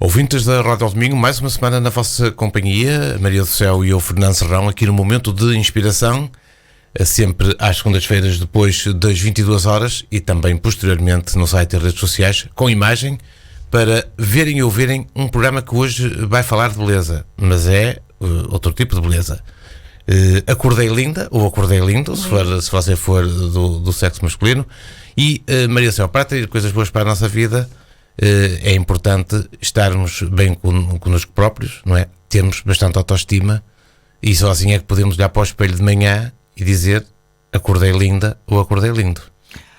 Ouvintes da Rádio ao Domingo, mais uma semana na vossa companhia, Maria do Céu e eu, Fernando Serrão, aqui no Momento de Inspiração, sempre às segundas-feiras depois das 22 horas e também posteriormente no site e redes sociais, com imagem, para verem e ouvirem um programa que hoje vai falar de beleza, mas é outro tipo de beleza. Acordei linda, ou acordei lindo, se você for do sexo masculino, e Maria do Céu, para ter coisas boas para a nossa vida, é importante estarmos bem connosco próprios, não é? Termos bastante autoestima e só assim é que podemos olhar para o espelho de manhã e dizer acordei linda ou acordei lindo.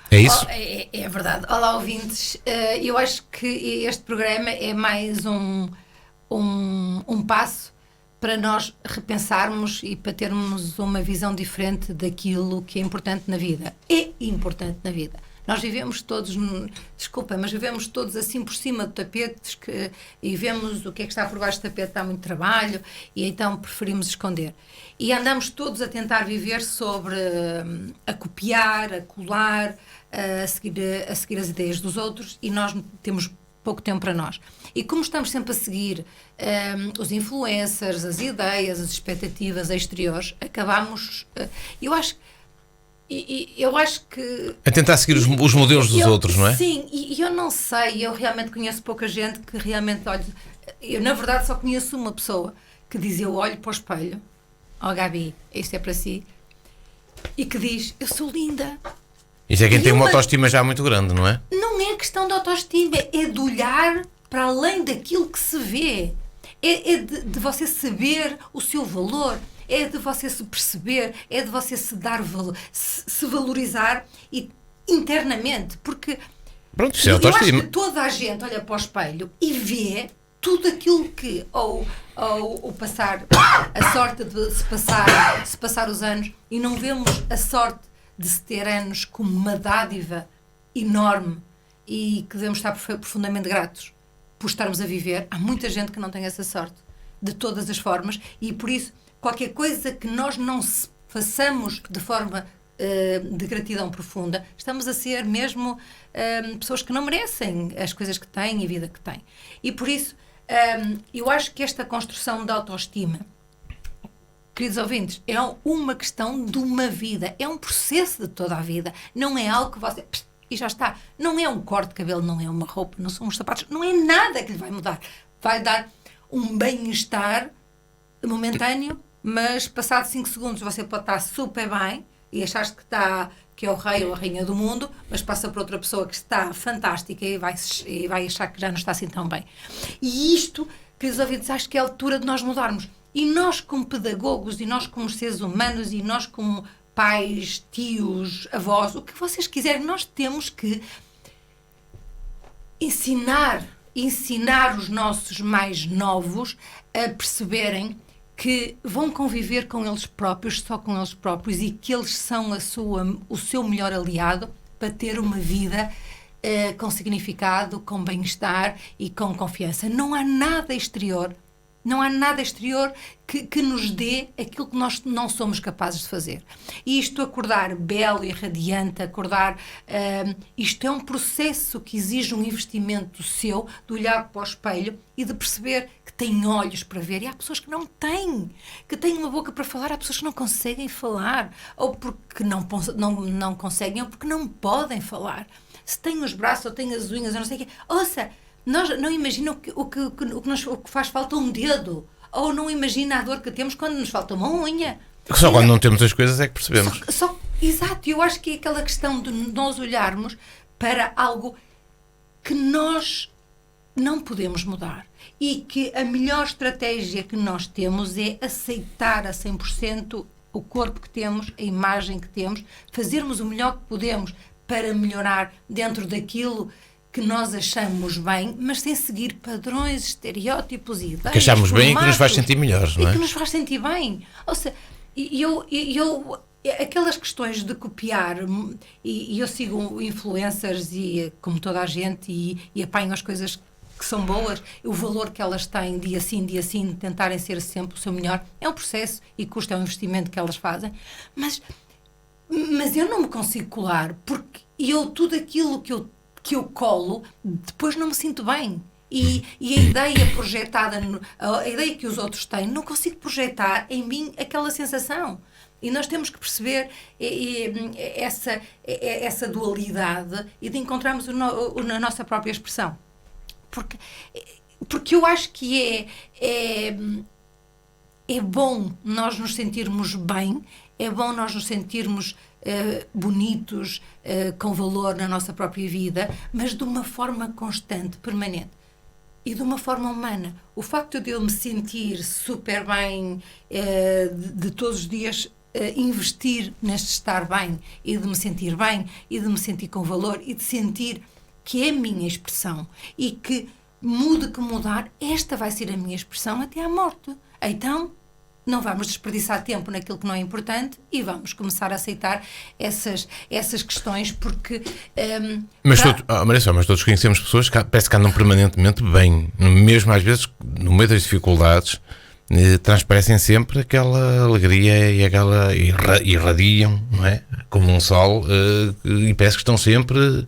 É isso? É verdade. Olá, ouvintes. Eu acho que este programa é mais um passo para nós repensarmos e para termos uma visão diferente daquilo que é importante na vida. É importante na vida. Nós vivemos todos, mas vivemos todos assim por cima de tapetes e vemos o que é que está por baixo do tapete, dá muito trabalho e então preferimos esconder. E andamos todos a tentar viver sobre, a copiar, a colar, a seguir as ideias dos outros e nós temos pouco tempo para nós. E como estamos sempre a seguir os influencers, as ideias, as expectativas exteriores, acabamos... Eu acho que... A tentar seguir os modelos dos outros, não é? Sim, e eu não sei, eu realmente conheço pouca gente que realmente olha... Eu, na verdade, só conheço uma pessoa que diz, eu olho para o espelho, Gabi, isto é para si, e que diz, eu sou linda. Isso é quem tem uma autoestima já muito grande, não é? Não é questão de autoestima, é de olhar para além daquilo que se vê. É de você saber o seu valor. É de você se perceber, é de você se dar valor, se valorizar e, internamente, porque pronto, isso é autoestima. Eu acho que toda a gente olha para o espelho e vê tudo aquilo que, ou passar a sorte de se passar os anos e não vemos a sorte de se ter anos como uma dádiva enorme e que devemos estar profundamente gratos por estarmos a viver. Há muita gente que não tem essa sorte, de todas as formas, e por isso qualquer coisa que nós não façamos de forma de gratidão profunda, estamos a ser mesmo pessoas que não merecem as coisas que têm e a vida que têm. E por isso, eu acho que esta construção de autoestima, queridos ouvintes, é uma questão de uma vida, é um processo de toda a vida, não é algo que você... E já está. Não é um corte de cabelo, não é uma roupa, não são uns sapatos, não é nada que lhe vai mudar. Vai dar um bem-estar momentâneo, mas passado 5 segundos você pode estar super bem e achar que é o rei ou a rainha do mundo, mas passa por outra pessoa que está fantástica e vai achar que já não está assim tão bem. E isto, queridos ouvintes, acho que é a altura de nós mudarmos. E nós como pedagogos, e nós como seres humanos, e nós como pais, tios, avós, o que vocês quiserem, nós temos que ensinar os nossos mais novos a perceberem que vão conviver com eles próprios, só com eles próprios, e que eles são o seu melhor aliado para ter uma vida com significado, com bem-estar e com confiança. Não há nada exterior que nos dê aquilo que nós não somos capazes de fazer. E isto, acordar belo e radiante, isto é um processo que exige um investimento seu, de olhar para o espelho e de perceber que tem olhos para ver. E há pessoas que não têm, que têm uma boca para falar, há pessoas que não conseguem falar, ou porque não conseguem, ou porque não podem falar. Se têm os braços, ou têm as unhas, eu não sei o quê. Ouça, nós não imaginam o que faz falta um dedo, ou não imagina a dor que temos quando nos falta uma unha. Só quando não temos as coisas é que percebemos. Exato, eu acho que é aquela questão de nós olharmos para algo que nós não podemos mudar e que a melhor estratégia que nós temos é aceitar a 100% o corpo que temos, a imagem que temos, fazermos o melhor que podemos para melhorar dentro daquilo que nós achamos bem, mas sem seguir padrões, estereótipos e ideias. Que achamos bem e que nos faz sentir melhores, não é? E que nos faz sentir bem. Ou seja, aquelas questões de copiar, e eu sigo influencers, e como toda a gente, e apanho as coisas que são boas, o valor que elas têm dia sim, tentarem ser sempre o seu melhor, é um processo e custa um investimento que elas fazem, mas eu não me consigo colar, porque tudo aquilo que eu colo, depois não me sinto bem. E a ideia projetada, a ideia que os outros têm, não consigo projetar em mim aquela sensação. E nós temos que perceber essa dualidade e de encontrarmos a nossa própria expressão. Porque eu acho que é bom nós nos sentirmos bem, é bom nós nos sentirmos bonitos, com valor na nossa própria vida, mas de uma forma constante, permanente. E de uma forma humana. O facto de eu me sentir super bem, de todos os dias investir neste estar bem, e de me sentir bem, e de me sentir com valor, e de sentir que é a minha expressão, e que mude que mudar, esta vai ser a minha expressão até à morte. Então, não vamos desperdiçar tempo naquilo que não é importante e vamos começar a aceitar essas questões, porque... mas todos conhecemos pessoas que parece que andam permanentemente bem, mesmo às vezes no meio das dificuldades, transparecem sempre aquela alegria e aquela irradiam, não é? Como um sol, e parece que estão sempre...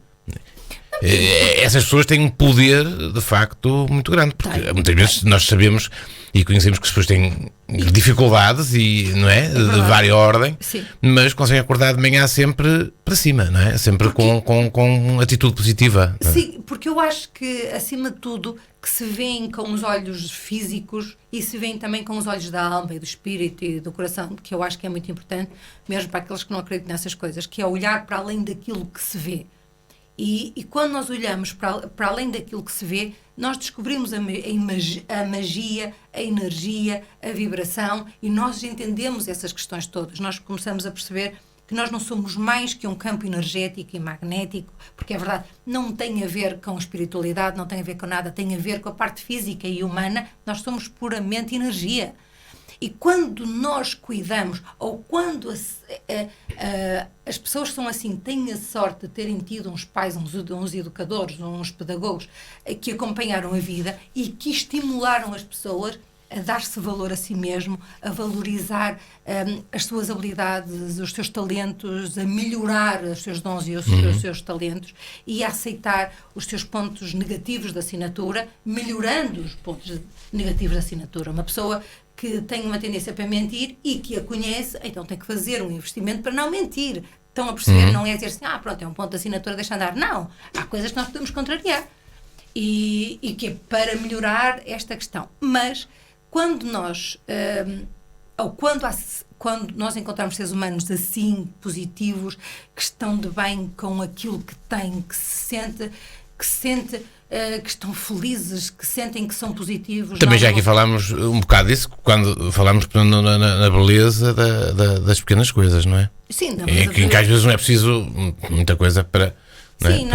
Essas pessoas têm um poder de facto muito grande, porque muitas vezes nós sabemos e conhecemos que as pessoas têm dificuldades e, não é? De várias ordem, sim, mas conseguem acordar de manhã sempre para cima, não é? Sempre com atitude positiva. Sim, porque eu acho que acima de tudo que se vêem com os olhos físicos e se vêem também com os olhos da alma e do espírito e do coração, que eu acho que é muito importante, mesmo para aqueles que não acreditam nessas coisas, que é olhar para além daquilo que se vê. E quando nós olhamos para além daquilo que se vê, nós descobrimos a magia, a energia, a vibração, e nós entendemos essas questões todas. Nós começamos a perceber que nós não somos mais que um campo energético e magnético, porque é verdade, não tem a ver com espiritualidade, não tem a ver com nada, tem a ver com a parte física e humana. Nós somos puramente energia. E quando nós cuidamos, ou quando as pessoas são assim, têm a sorte de terem tido uns pais, uns educadores, uns pedagogos que acompanharam a vida e que estimularam as pessoas a dar-se valor a si mesmo, a valorizar as suas habilidades, os seus talentos, a melhorar os seus dons e os seus talentos e a aceitar os seus pontos negativos da assinatura, melhorando os pontos negativos da assinatura. Uma pessoa que tem uma tendência para mentir e que a conhece, então tem que fazer um investimento para não mentir. Estão a perceber? Não é dizer assim, pronto, é um ponto de assinatura, deixa andar. Não, há coisas que nós podemos contrariar. E que é para melhorar esta questão. Mas quando nós, quando nós encontramos seres humanos assim, positivos, que estão de bem com aquilo que têm, que estão felizes, que sentem que são positivos. Também já aqui falámos um bocado disso, quando falámos na beleza das pequenas coisas, não é? Sim, que às vezes não é preciso muita coisa para... Sim,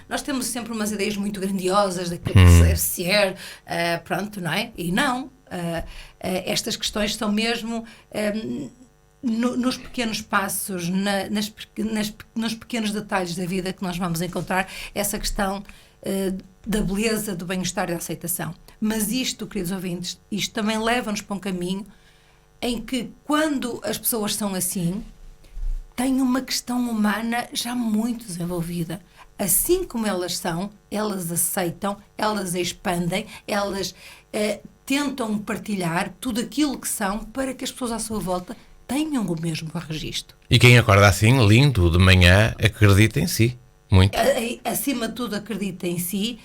nós temos sempre umas ideias muito grandiosas daquilo que deve ser, pronto, não é? E não, estas questões são mesmo nos pequenos passos, nos pequenos detalhes da vida que nós vamos encontrar essa questão da beleza, do bem-estar e da aceitação. Mas isto, queridos ouvintes, isto também leva-nos para um caminho em que, quando as pessoas são assim, têm uma questão humana já muito desenvolvida. Assim como elas são, elas aceitam, elas expandem, elas tentam partilhar tudo aquilo que são para que as pessoas à sua volta tenham o mesmo registro. E quem acorda assim, lindo, de manhã, acredita em si. Muito. Acima de tudo, acredita em si.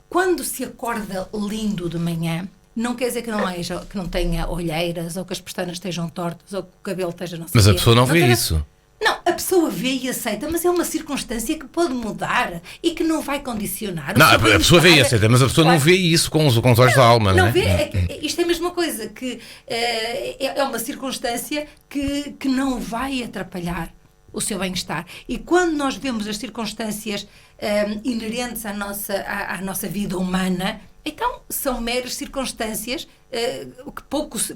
Quando se acorda lindo de manhã, não quer dizer que não tenha olheiras, ou que as pestanas estejam tortas, ou que o cabelo esteja não sei. Mas a pessoa não vê isso. Não, a pessoa vê e aceita, mas é uma circunstância que pode mudar e que não vai condicionar. Não, a pessoa vê e aceita, mas a pessoa não vê isso com os olhos da alma, não é? Vê, isto é a mesma coisa, que é uma circunstância que não vai atrapalhar o seu bem-estar. E quando nós vemos as circunstâncias inerentes à nossa vida humana, então são meras circunstâncias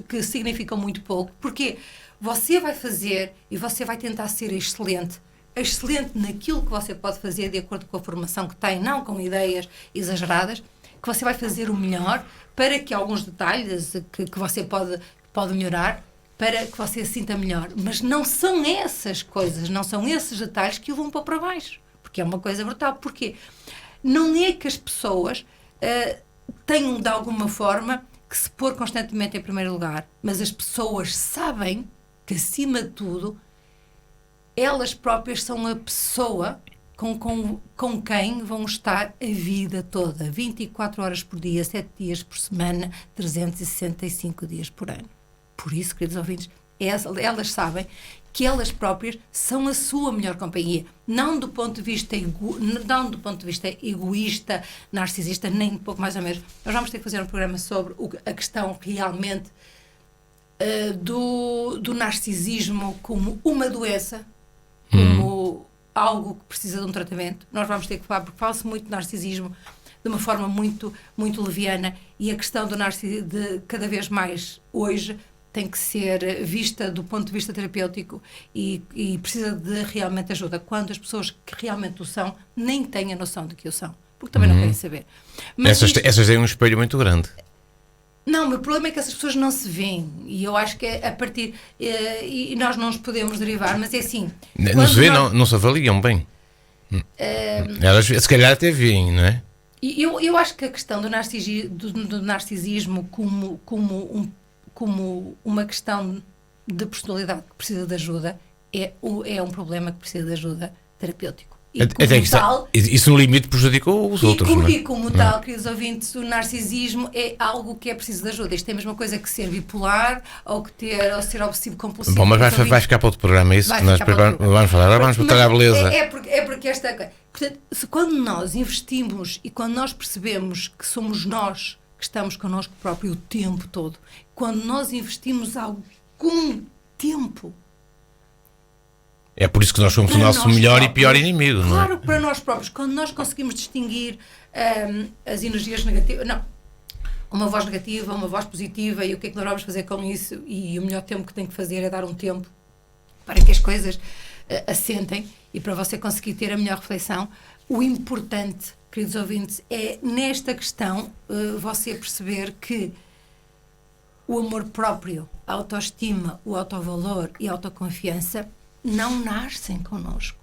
que significam muito pouco, porque você vai fazer e você vai tentar ser excelente naquilo que você pode fazer de acordo com a formação que tem, não com ideias exageradas, que você vai fazer o melhor para que alguns detalhes que você pode melhorar, para que você se sinta melhor. Mas não são essas coisas, não são esses detalhes que o vão pôr para baixo, porque é uma coisa brutal. Porquê? não é que as pessoas tenham de alguma forma que se pôr constantemente em primeiro lugar, mas as pessoas sabem que, acima de tudo, elas próprias são a pessoa com quem vão estar a vida toda, 24 horas por dia, 7 dias por semana, 365 dias por ano. Por isso, queridos ouvintes, elas sabem que elas próprias são a sua melhor companhia, não do ponto de vista egoísta, narcisista, nem pouco mais ou menos. Nós vamos ter que fazer um programa sobre a questão realmente do narcisismo como uma doença, como algo que precisa de um tratamento. Nós vamos ter que falar, porque fala-se muito de narcisismo de uma forma muito, muito leviana, e a questão do narcisismo, cada vez mais hoje, tem que ser vista do ponto de vista terapêutico e precisa de realmente ajuda, quando as pessoas que realmente o são nem têm a noção de que o são, porque também não querem saber. Mas essas têm um espelho muito grande. Não, o meu problema é que essas pessoas não se veem, e eu acho que é a partir e nós não nos podemos derivar, mas é assim, não se vê, não se avaliam bem. Elas se calhar até veem, não é? Eu acho que a questão do narcisismo como uma questão de personalidade que precisa de ajuda é um problema que precisa de ajuda terapêutico. E como tal, isso no limite prejudicou os outros, não é? E como tal, queridos ouvintes, o narcisismo é algo que é preciso de ajuda. Isto é a mesma coisa que ser bipolar ou ser obsessivo compulsivo. Bom, mas vai ficar para outro programa, é isso que nós vamos falar. Agora vamos botar a beleza. É porque esta coisa. Portanto, quando nós investimos e quando nós percebemos que somos nós que estamos connosco próprio o tempo todo, quando nós investimos algum tempo. É por isso que nós somos o nosso melhor próprios, e pior inimigo, não é? Claro, para nós próprios. Quando nós conseguimos distinguir as energias negativas, uma voz negativa, uma voz positiva, e o que é que nós vamos fazer com isso, e o melhor tempo que tem que fazer é dar um tempo para que as coisas assentem e para você conseguir ter a melhor reflexão. O importante, queridos ouvintes, é nesta questão você perceber que o amor próprio, a autoestima, o autovalor e a autoconfiança não nascem connosco.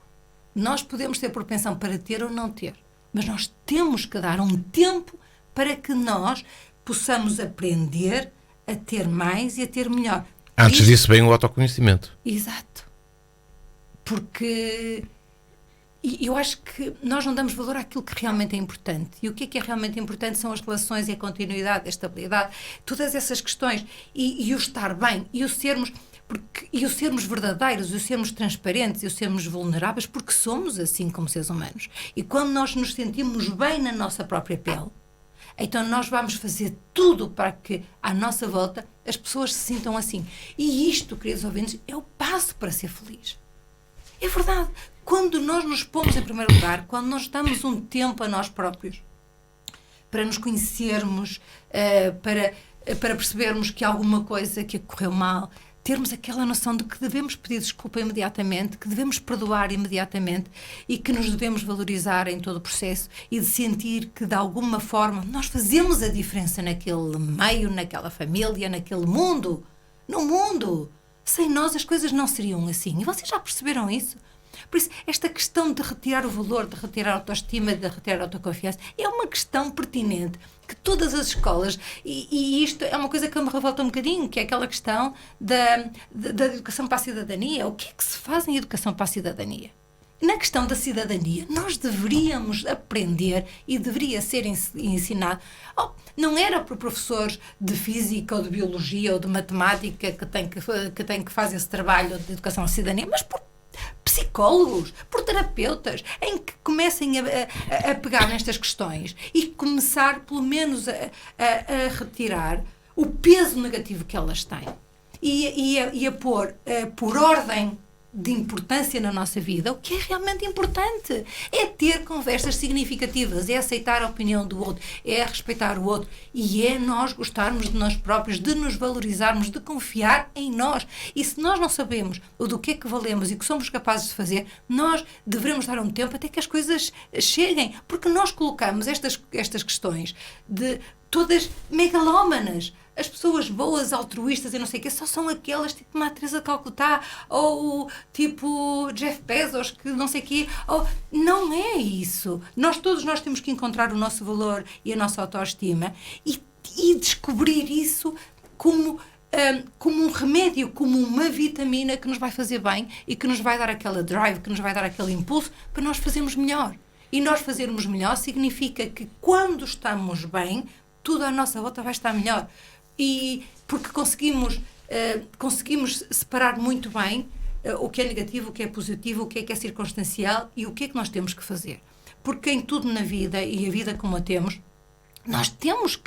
Nós podemos ter propensão para ter ou não ter, mas nós temos que dar um tempo para que nós possamos aprender a ter mais e a ter melhor. Antes disso vem o autoconhecimento. Exato. Porque eu acho que nós não damos valor àquilo que realmente é importante. E o que é realmente importante são as relações e a continuidade, a estabilidade, todas essas questões. E o estar bem, e o sermos verdadeiros, e o sermos transparentes, e o sermos vulneráveis, porque somos assim como seres humanos. E quando nós nos sentimos bem na nossa própria pele, então nós vamos fazer tudo para que, à nossa volta, as pessoas se sintam assim. E isto, queridos ouvintes, é o passo para ser feliz. É verdade. Quando nós nos pomos em primeiro lugar, quando nós damos um tempo a nós próprios, para nos conhecermos, para percebermos que alguma coisa que correu mal, termos aquela noção de que devemos pedir desculpa imediatamente, que devemos perdoar imediatamente e que nos devemos valorizar em todo o processo e de sentir que, de alguma forma, nós fazemos a diferença naquele meio, naquela família, naquele mundo. No mundo! Sem nós as coisas não seriam assim. E vocês já perceberam isso? Por isso, esta questão de retirar o valor, de retirar a autoestima, de retirar a autoconfiança, é uma questão pertinente que todas as escolas, e isto é uma coisa que me revolta um bocadinho, que é aquela questão da educação para a cidadania. O que é que se faz em educação para a cidadania? Na questão da cidadania, nós deveríamos aprender e deveria ser ensinado. Não era para professores de física ou de biologia ou de matemática que tem que fazer esse trabalho de educação à cidadania, mas por psicólogos, por terapeutas, em que comecem a pegar nestas questões e começar, pelo menos, a retirar o peso negativo que elas têm e a pôr por ordem de importância na nossa vida. O que é realmente importante é ter conversas significativas, é aceitar a opinião do outro, é respeitar o outro e é nós gostarmos de nós próprios, de nos valorizarmos, de confiar em nós. E se nós não sabemos do que é que valemos e o que somos capazes de fazer, nós devemos dar um tempo até que as coisas cheguem, porque nós colocamos estas questões todas megalómanas. As pessoas boas, altruístas e não sei o quê, só são aquelas tipo Madre Teresa de Calcutá ou tipo Jeff Bezos, que não sei o quê. Não é isso. Todos nós temos que encontrar o nosso valor e a nossa autoestima e descobrir isso como um remédio, como uma vitamina que nos vai fazer bem e que nos vai dar aquela drive, que nos vai dar aquele impulso para nós fazermos melhor. E nós fazermos melhor significa que quando estamos bem, tudo à nossa volta vai estar melhor. E porque conseguimos separar muito bem o que é negativo, o que é positivo, o que é circunstancial e o que é que nós temos que fazer. Porque em tudo na vida, e a vida como a temos, nós temos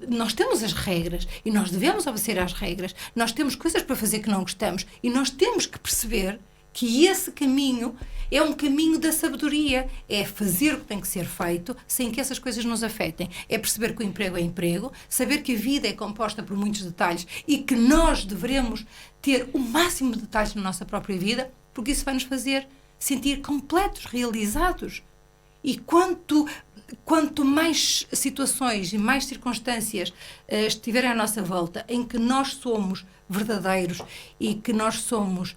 nós temos as regras e nós devemos obedecer às regras. Nós temos coisas para fazer que não gostamos e nós temos que perceber que esse caminho é um caminho da sabedoria, é fazer o que tem que ser feito sem que essas coisas nos afetem, é perceber que o emprego é emprego, saber que a vida é composta por muitos detalhes e que nós devemos ter o máximo de detalhes na nossa própria vida, porque isso vai nos fazer sentir completos, realizados. E quanto mais situações e mais circunstâncias estiverem à nossa volta em que nós somos verdadeiros e que nós somos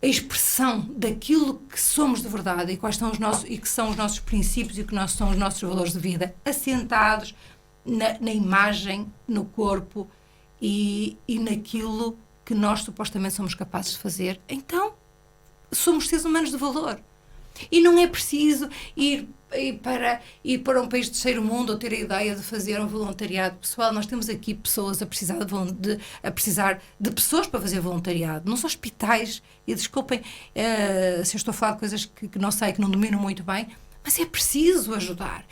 a expressão daquilo que somos de verdade e quais são que são os nossos princípios e que são os nossos valores de vida, assentados na imagem, no corpo e naquilo que nós supostamente somos capazes de fazer, então somos seres humanos de valor. E não é preciso ir para um país de terceiro mundo ou ter a ideia de fazer um voluntariado. Pessoal, nós temos aqui pessoas a precisar de pessoas para fazer voluntariado. Nos hospitais, e desculpem se eu estou a falar de coisas que não sei, que não domino muito bem, mas é preciso ajudar.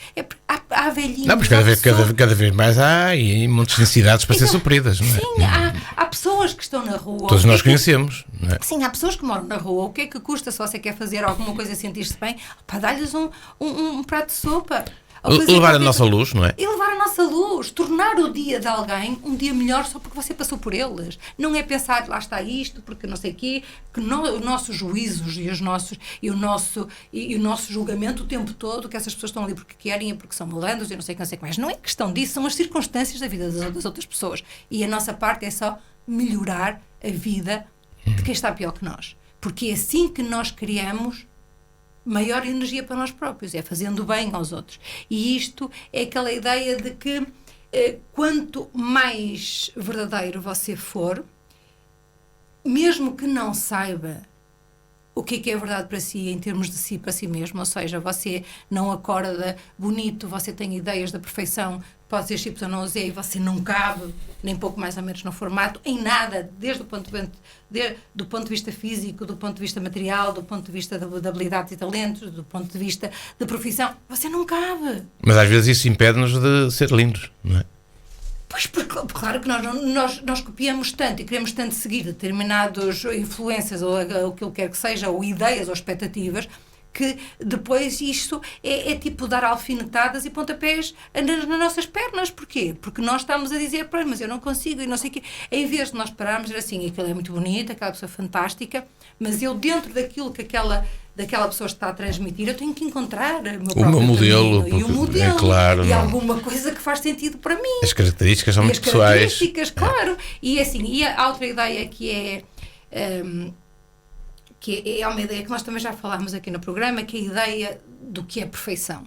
Há velhinhos... Não, mas cada vez mais há muitas necessidades para ser supridas, não é? Sim, há pessoas que estão na rua... Todos nós conhecemos, não é? Sim, há pessoas que moram na rua. O que é que custa se você quer fazer alguma coisa e sentir-se bem? Dá-lhes um prato de sopa. Levar a nossa luz, não é? E levar a nossa luz. Tornar o dia de alguém um dia melhor só porque você passou por eles. Não é pensar, lá está isto, porque não sei o quê, que os nossos juízos e o nosso julgamento o tempo todo, que essas pessoas estão ali porque querem e porque são malandros e não sei o que mais. Não é questão disso, são as circunstâncias da vida das outras pessoas. E a nossa parte é só melhorar a vida de quem está pior que nós. Porque é assim que nós criamos maior energia para nós próprios, é fazendo bem aos outros. E isto é aquela ideia de que quanto mais verdadeiro você for, mesmo que não saiba o que é verdade para si, em termos de si, para si mesmo, ou seja, você não acorda bonito, você tem ideias da perfeição, pode ser X ou não Z, e você não cabe, nem pouco mais ou menos no formato, em nada, desde o ponto de vista físico, do ponto de vista material, do ponto de vista de habilidades e talentos, do ponto de vista de profissão, você não cabe. Mas às vezes isso impede-nos de ser lindos, não é? Pois, porque, claro que nós copiamos tanto e queremos tanto seguir determinados influências ou o que ele quer que seja, ou ideias ou expectativas, que depois isto é tipo dar alfinetadas e pontapés nas nossas pernas. Porquê? Porque nós estamos a dizer, mas eu não consigo e não sei o quê. Em vez de nós pararmos e dizer assim, aquilo é muito bonito, aquela pessoa é fantástica, mas eu dentro daquilo que daquela pessoa está a transmitir, eu tenho que encontrar o meu modelo, e o modelo, é claro, e alguma coisa que faz sentido para mim. As características são muito pessoais. As características, claro. E assim, e a outra ideia que é uma ideia que nós também já falámos aqui no programa, que é a ideia do que é perfeição.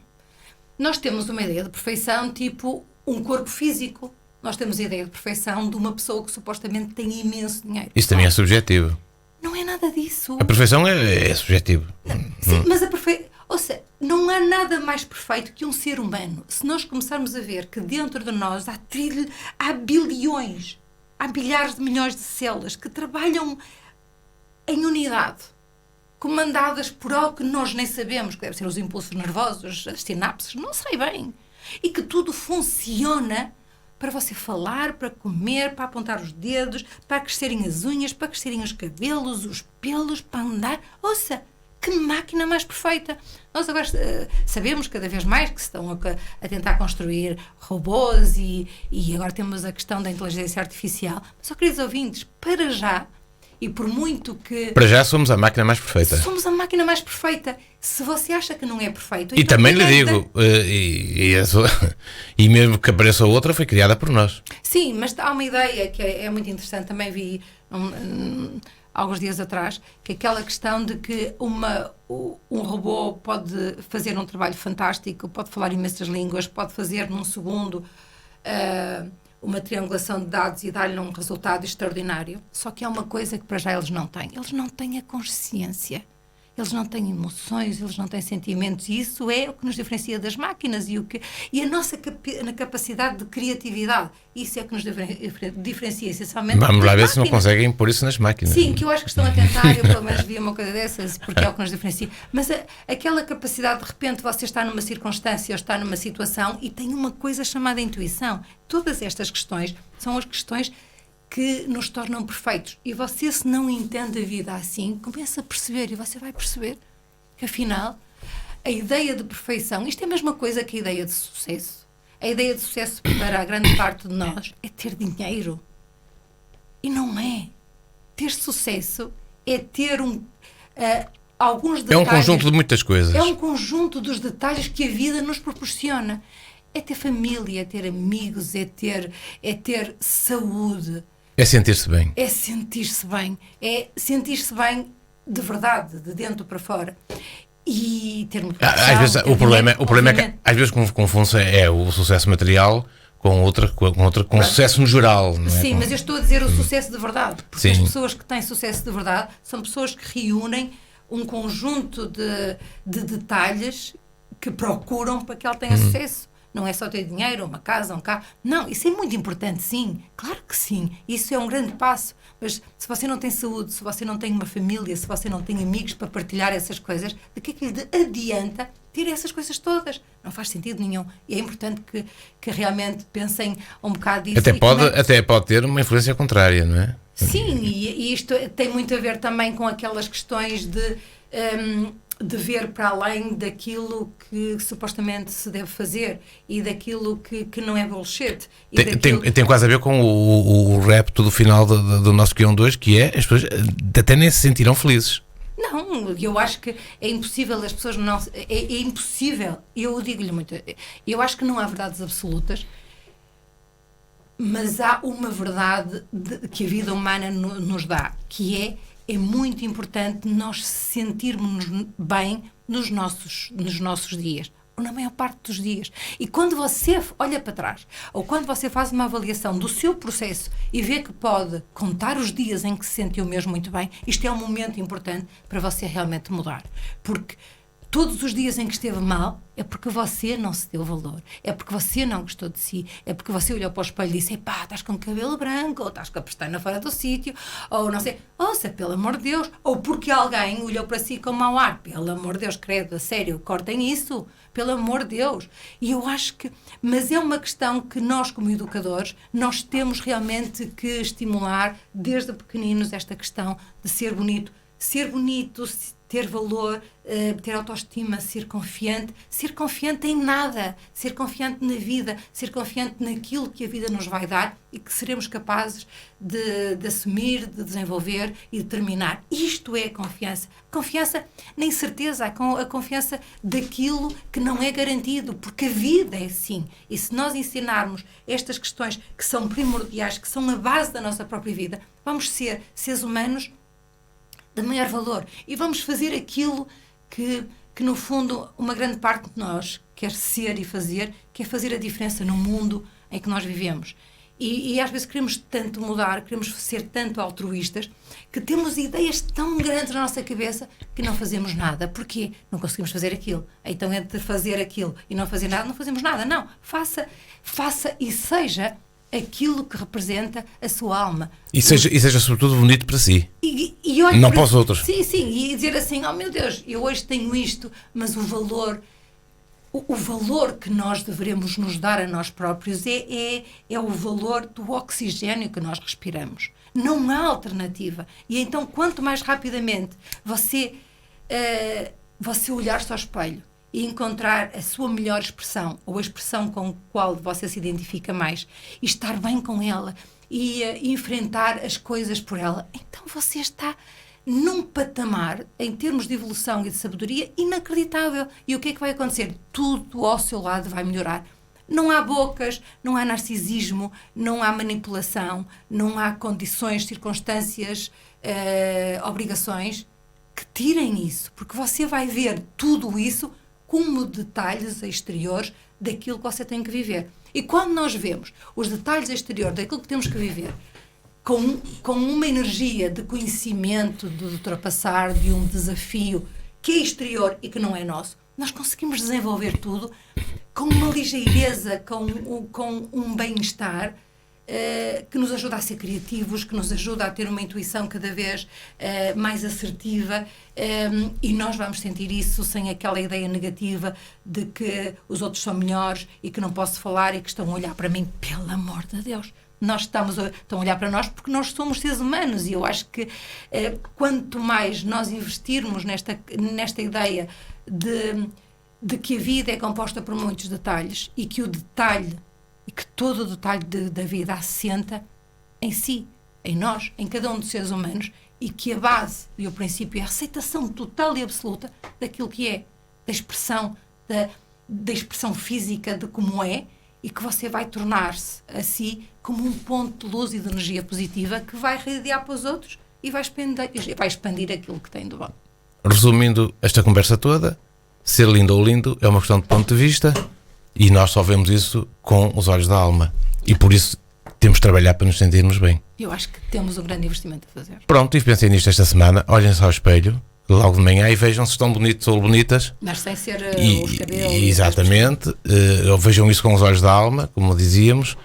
Nós temos uma ideia de perfeição tipo um corpo físico. Nós temos a ideia de perfeição de uma pessoa que supostamente tem imenso dinheiro. Isso também é subjetivo. Não é nada disso. A perfeição é subjetivo. Sim, mas ou seja, não há nada mais perfeito que um ser humano. Se nós começarmos a ver que dentro de nós há bilhões, há bilhares de milhões de células que trabalham em unidade, comandadas por algo que nós nem sabemos, que deve ser os impulsos nervosos, as sinapses, não sei bem. E que tudo funciona para você falar, para comer, para apontar os dedos, para crescerem as unhas, para crescerem os cabelos, os pelos, para andar. Ouça, que máquina mais perfeita! Nós agora sabemos cada vez mais que se estão a tentar construir robôs e agora temos a questão da inteligência artificial. Mas, queridos ouvintes, para já, E por muito que... Para já somos a máquina mais perfeita. Somos a máquina mais perfeita. Se você acha que não é perfeito... E então também lhe digo, e mesmo que apareça outra, foi criada por nós. Sim, mas há uma ideia que é muito interessante, também vi alguns dias atrás, que é aquela questão de que um robô pode fazer um trabalho fantástico, pode falar imensas línguas, pode fazer num segundo uma triangulação de dados e dar-lhe um resultado extraordinário. Só que há uma coisa que para já eles não têm. Eles não têm a consciência. Eles não têm emoções, eles não têm sentimentos, e isso é o que nos diferencia das máquinas e a nossa capacidade de criatividade. Isso é o que nos diferencia essencialmente. Vamos lá ver se não conseguem pôr isso nas máquinas. Sim, que eu acho que estão a tentar, eu pelo menos vi uma coisa dessas, porque é o que nos diferencia. Mas aquela capacidade, de repente, você está numa circunstância ou está numa situação e tem uma coisa chamada intuição. Todas estas questões são as questões que nos tornam perfeitos. E você, se não entende a vida assim, começa a perceber, e você vai perceber que, afinal, a ideia de perfeição, isto é a mesma coisa que a ideia de sucesso. A ideia de sucesso para a grande parte de nós é ter dinheiro. E não é. Ter sucesso é ter alguns detalhes. É um conjunto de muitas coisas. É um conjunto dos detalhes que a vida nos proporciona. É ter família, é ter amigos, é ter saúde. É sentir-se bem. É sentir-se bem. É sentir-se bem de verdade, de dentro para fora. E ter uma profissão, às vezes, o problema é que às vezes confunde-se o sucesso material com sucesso no geral. Não é? Sim, mas eu estou a dizer o sucesso de verdade. Porque Sim. as pessoas que têm sucesso de verdade são pessoas que reúnem um conjunto de detalhes que procuram para que ela tenha sucesso. Não é só ter dinheiro, uma casa, um carro. Não, isso é muito importante, sim. Claro que sim. Isso é um grande passo. Mas se você não tem saúde, se você não tem uma família, se você não tem amigos para partilhar essas coisas, de que é que lhe adianta ter essas coisas todas? Não faz sentido nenhum. E é importante que realmente pensem um bocado disso. Até pode ter uma influência contrária, não é? Sim, e isto tem muito a ver também com aquelas questões de ver para além daquilo que supostamente se deve fazer e daquilo que não é bullshit. Tem quase a ver com o repto do final do nosso Guião 2, que é as pessoas até nem se sentirão felizes. Não, eu acho que é impossível as pessoas não... É impossível, eu digo-lhe muito, eu acho que não há verdades absolutas, mas há uma verdade que a vida humana nos dá, que é muito importante nós sentirmos bem nos nossos dias, ou na maior parte dos dias. E quando você olha para trás, ou quando você faz uma avaliação do seu processo e vê que pode contar os dias em que se sentiu mesmo muito bem, isto é um momento importante para você realmente mudar. Porque todos os dias em que esteve mal, é porque você não se deu valor, é porque você não gostou de si, é porque você olhou para o espelho e disse, epá, estás com o cabelo branco, ou estás com a pestana fora do sítio, ou não sei, ouça, pelo amor de Deus, ou porque alguém olhou para si com mau ar, pelo amor de Deus, credo, a sério, cortem isso, pelo amor de Deus. E eu acho que, mas é uma questão que nós, como educadores, nós temos realmente que estimular, desde pequeninos, esta questão de ser bonito, ter valor, ter autoestima, ser confiante em nada, ser confiante na vida, ser confiante naquilo que a vida nos vai dar e que seremos capazes de assumir, de desenvolver e de terminar. Isto é confiança. Confiança na incerteza, a confiança daquilo que não é garantido, porque a vida é assim. E se nós ensinarmos estas questões que são primordiais, que são a base da nossa própria vida, vamos ser seres humanos de maior valor e vamos fazer aquilo que no fundo uma grande parte de nós quer ser e fazer, que é fazer a diferença no mundo em que nós vivemos. E às vezes queremos tanto mudar, queremos ser tanto altruístas, que temos ideias tão grandes na nossa cabeça que não fazemos nada. Porquê? Não conseguimos fazer aquilo. Então, entre fazer aquilo e não fazer nada, não fazemos nada. Não, faça e seja aquilo que representa a sua alma. E seja sobretudo bonito para si. E olhe não para os outros. Sim, e dizer assim, oh meu Deus, eu hoje tenho isto, mas o valor que nós devemos nos dar a nós próprios é o valor do oxigênio que nós respiramos. Não há alternativa. E então, quanto mais rapidamente você olhar-se ao espelho e encontrar a sua melhor expressão, ou a expressão com a qual você se identifica mais, e estar bem com ela, e enfrentar as coisas por ela, então você está num patamar, em termos de evolução e de sabedoria, inacreditável. E o que é que vai acontecer? Tudo ao seu lado vai melhorar. Não há bocas, não há narcisismo, não há manipulação, não há condições, circunstâncias, obrigações que tirem isso, porque você vai ver tudo isso como detalhes exteriores daquilo que você tem que viver. E quando nós vemos os detalhes exteriores daquilo que temos que viver, com uma energia de conhecimento, de ultrapassar, de um desafio que é exterior e que não é nosso, nós conseguimos desenvolver tudo com uma ligeireza, com um bem-estar que nos ajuda a ser criativos, que nos ajuda a ter uma intuição cada vez mais assertiva, e nós vamos sentir isso sem aquela ideia negativa de que os outros são melhores e que não posso falar e que estão a olhar para mim. Pelo amor de Deus! Estão a olhar para nós porque nós somos seres humanos, e eu acho que quanto mais nós investirmos nesta ideia de que a vida é composta por muitos detalhes, e que o detalhe, e que todo o detalhe da vida assenta em si, em nós, em cada um dos seres humanos, e que a base e o princípio é a aceitação total e absoluta daquilo que é, da expressão, da expressão física de como é, e que você vai tornar-se a si como um ponto de luz e de energia positiva que vai irradiar para os outros e vai expandir aquilo que tem de bom. Resumindo esta conversa toda, ser lindo ou lindo é uma questão de ponto de vista, e nós só vemos isso com os olhos da alma, e por isso temos de trabalhar para nos sentirmos bem. Eu acho que temos um grande investimento a fazer. Pronto, e pensei nisto esta semana. Olhem-se ao espelho logo de manhã e vejam se estão bonitos ou bonitas. Mas sem ser os cabelos. Exatamente. Vejam isso com os olhos da alma, como dizíamos.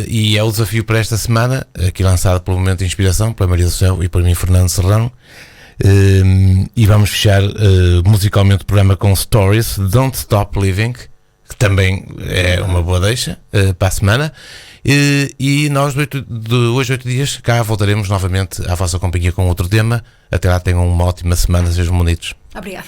E é o desafio para esta semana, aqui lançado pelo Momento de Inspiração, pela Maria do Céu e por mim, Fernando Serrão. E vamos fechar musicalmente o programa com Stories, Don't Stop Living, que também é uma boa deixa para a semana. E nós, de hoje a 8 dias, cá voltaremos novamente à vossa companhia com outro tema. Até lá, tenham uma ótima semana, sejam bonitos. Obrigada.